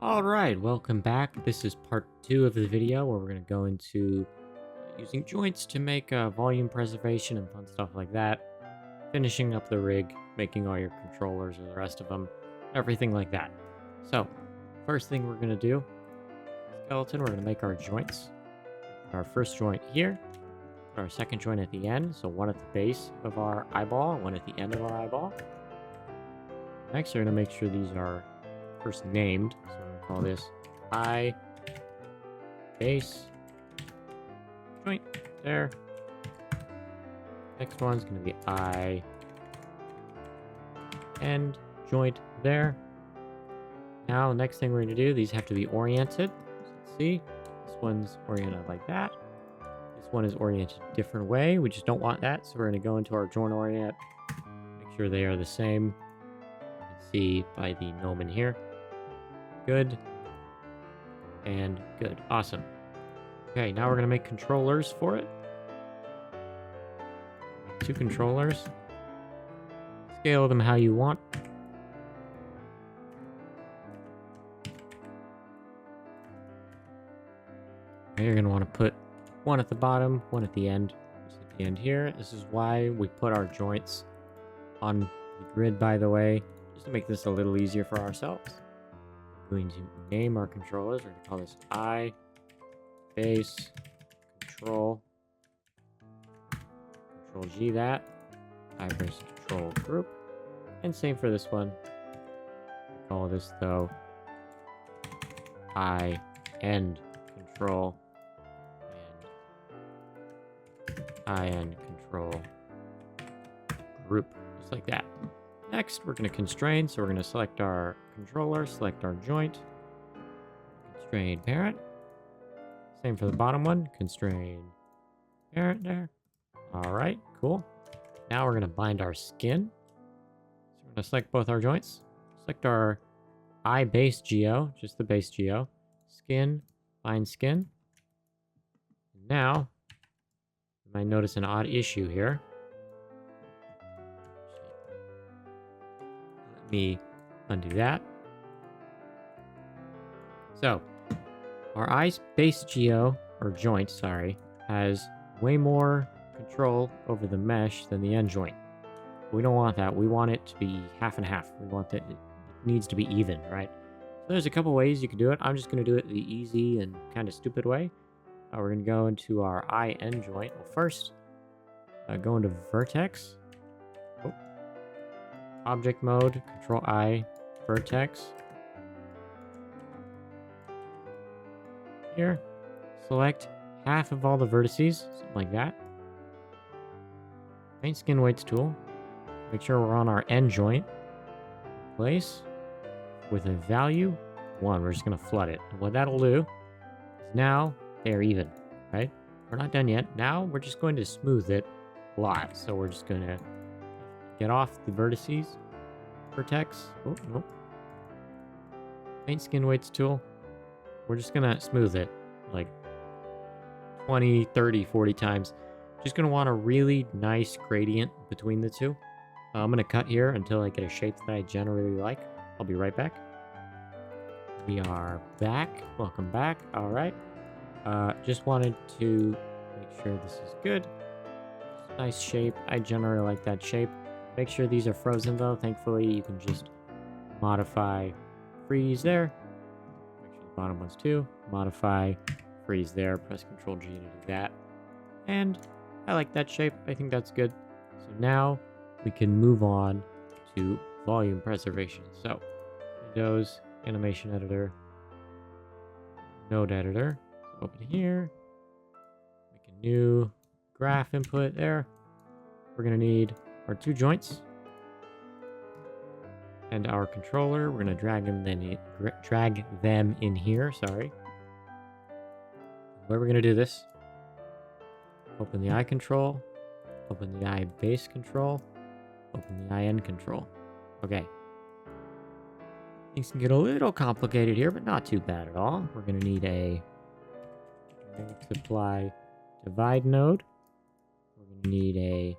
Alright, welcome back. This is part 2 of the video where we're going to go into using joints to make volume preservation and fun stuff like that. Finishing up the rig, making all your controllers or the rest of them, everything like that. So, first thing we're going to do, skeleton, we're going to make our joints. Our first joint here, put our second joint at the end, so one at the base of our eyeball and one at the end of our eyeball. Next, we're going to make sure these are first named, so I'm going to call this eye, base, joint, there. Next one's going to be eye, end, joint, there. Now, next thing we're going to do, these have to be oriented. So let's see, this one's oriented like that. This one is oriented a different way. We just don't want that, so we're going to go into our joint orient, make sure they are the same. You can see by the gnomon here. Good. And good. Awesome. Okay, now we're going to make controllers for it. Make 2 controllers. Scale them how you want. Okay, you're going to want to put one at the bottom, one at the end. Just at the end here. This is why we put our joints on the grid, by the way, just to make this a little easier for ourselves. We're going to name our controllers. We're going to call this eye, base, control, control G that, eye, base, control, group, and same for this one. We call this though eye, end, control, and eye, end, control, group, just like that. Next, we're going to constrain, so we're going to select our controller, select our joint, constrain parent. Same for the bottom one, constrain parent there. All right, cool. Now we're going to bind our skin. So we're going to select both our joints, select our eye base geo, just the base geo, skin, bind skin. Now, you might notice an odd issue here. Let me undo that. So, our eye base geo, or joint, sorry, has way more control over the mesh than the end joint. We don't want that. We want it to be half and half. We want that it needs to be even, right? So there's a couple ways you can do it. I'm just going to do it the easy and kind of stupid way. We're going to go into our eye end joint. Well, first, go into vertex. Object mode, control I, vertex. Here, select half of all the vertices, something like that. Paint skin weights tool. Make sure we're on our end joint. Place with a value 1. We're just going to flood it. And what that'll do is now they're even, right? We're not done yet. Now we're just going to smooth it a lot. So we're just going to get off the vertices, vertex. Oh, nope. Paint skin weights tool. We're just going to smooth it like 20, 30, 40 times. Just going to want a really nice gradient between the two. I'm going to cut here until I get a shape that I generally like. I'll be right back. We are back. Welcome back. All right. Just wanted to make sure this is good. Nice shape. I generally like that shape. Make sure these are frozen though. Thankfully, you can just modify freeze there. Make sure the bottom one's too. Modify freeze there. Press Ctrl G to do that. And I like that shape. I think that's good. So now we can move on to volume preservation. So Windows, Animation Editor, Node Editor. So open here. Make a new graph input there. We're going to need our 2 joints and our controller. We're going to drag them in here. Sorry. Where we're going to do this? Open the eye control. Open the eye base control. Open the eye end control. Okay. Things can get a little complicated here, but not too bad at all. We're going to need a multiply divide node. We're going to need a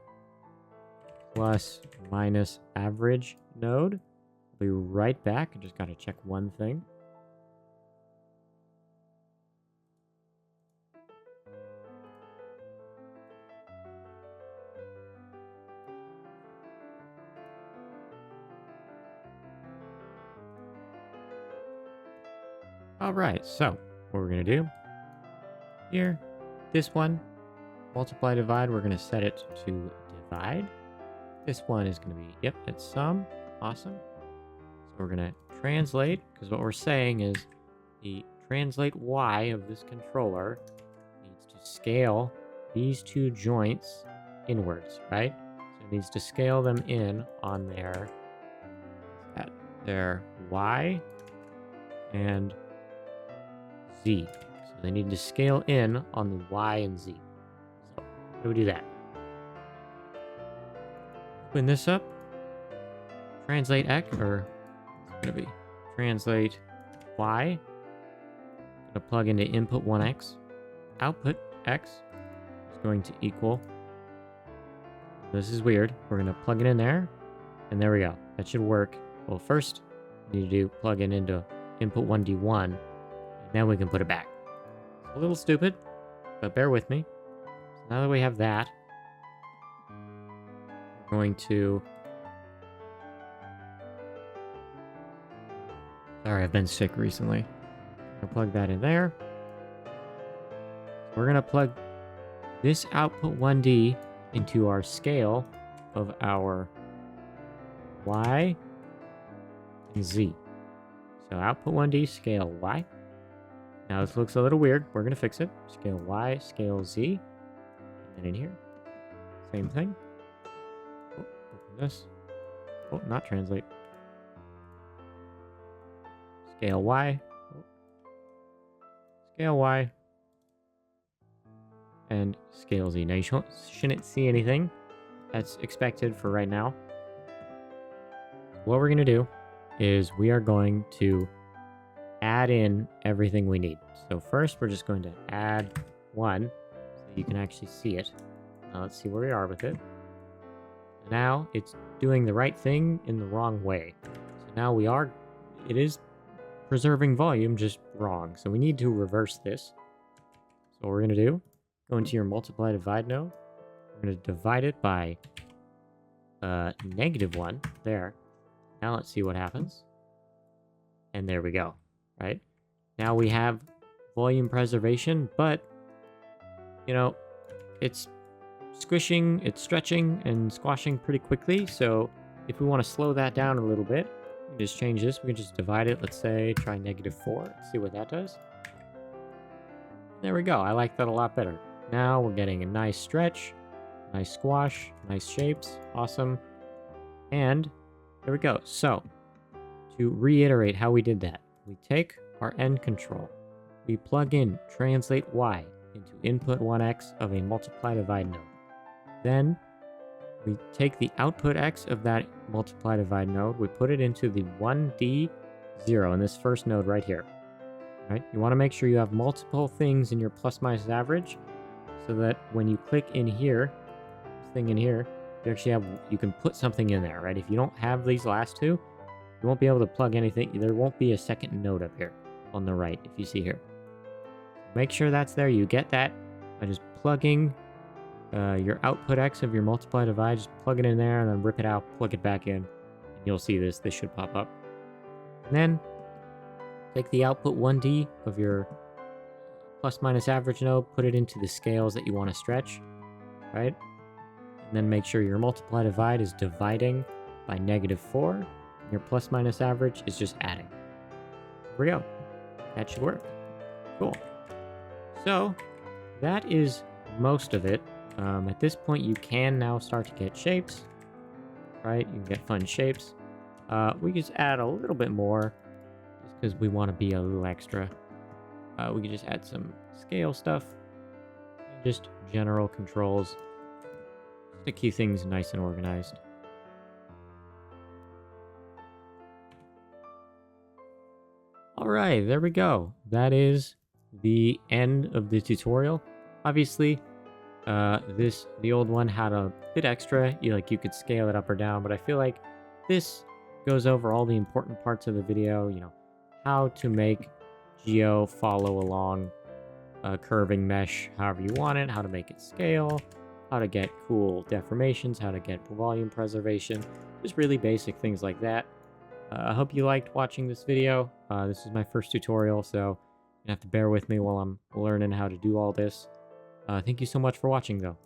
plus minus average node. I'll be right back. I just got to check one thing. All right, so what we're going to do here, this one, multiply, divide, we're going to set it to divide. This one is going to be, yep, it's sum. Awesome. So we're going to translate, because what we're saying is the translate y of this controller needs to scale these two joints inwards, right? So it needs to scale them in on their y and z. So they need to scale in on the y and z. So how do we do that? Open this up. Translate x, or it's going to be translate y. Going to plug into input 1x. Output x is going to equal. This is weird. We're going to plug it in there. And there we go. That should work. Well, first, we need to plug it into input 1d1. And then we can put it back. It's a little stupid, but bear with me. So now that we have that, we're going to... Sorry, I've been sick recently. I'm going to plug that in there. We're going to plug this output 1D into our scale of our y and z. So output 1D, scale y. Now this looks a little weird. We're going to fix it. Scale y, scale z. And then in here, same thing. Oh, open this. Oh, not translate. Scale y. Oh. Scale y. And scale z. Now you shouldn't see anything. That's expected for right now. What we're going to do is we are going to add in everything we need. So first we're just going to add 1 so you can actually see it. Now let's see where we are with it. Now it's doing the right thing in the wrong way. So now it is preserving volume, just wrong. So we need to reverse this. So what we're going to do, go into your multiply divide node. We're going to divide it by -1 there. Now let's see what happens. And there we go, right? Now we have volume preservation, but, you know, it's squishing, it's stretching and squashing pretty quickly. So if we want to slow that down a little bit, we can just change this. We can just divide it. Let's say try -4. See what that does. There we go. I like that a lot better. Now we're getting a nice stretch, nice squash, nice shapes. Awesome. And there we go. So to reiterate how we did that, we take our end control, we plug in translate y into input 1x of a multiply divide node. Then we take the output x of that multiply divide node, we put it into the 1d0 in this first node right here. Right? You want to make sure you have multiple things in your plus minus average so that when you click in here, this thing in here, you can put something in there, right? If you don't have these last two, you won't be able to plug anything. There won't be a second node up here on the right, if you see here. Make sure that's there. You get that by just plugging your output x of your multiply divide, just plug it in there and then rip it out, plug it back in, and you'll see this. This should pop up. And then take the output 1D of your plus minus average node, put it into the scales that you want to stretch, right? And then make sure your multiply divide is dividing by -4. And your plus minus average is just adding. There we go. That should work. Cool. So that is most of it. At this point, you can now start to get shapes, right? You can get fun shapes. We just add a little bit more just because we want to be a little extra. We can just add some scale stuff, and just general controls, just to keep things nice and organized. All right, there we go. That is the end of the tutorial. Obviously, the old one had a bit extra. You could scale it up or down, but I feel like this goes over all the important parts of the video. You know, how to make Geo follow along a curving mesh however you want it, how to make it scale, how to get cool deformations, how to get volume preservation, just really basic things like that. I hope you liked watching this video. This is my first tutorial, so you're gonna have to bear with me while I'm learning how to do all this. Thank you so much for watching, though.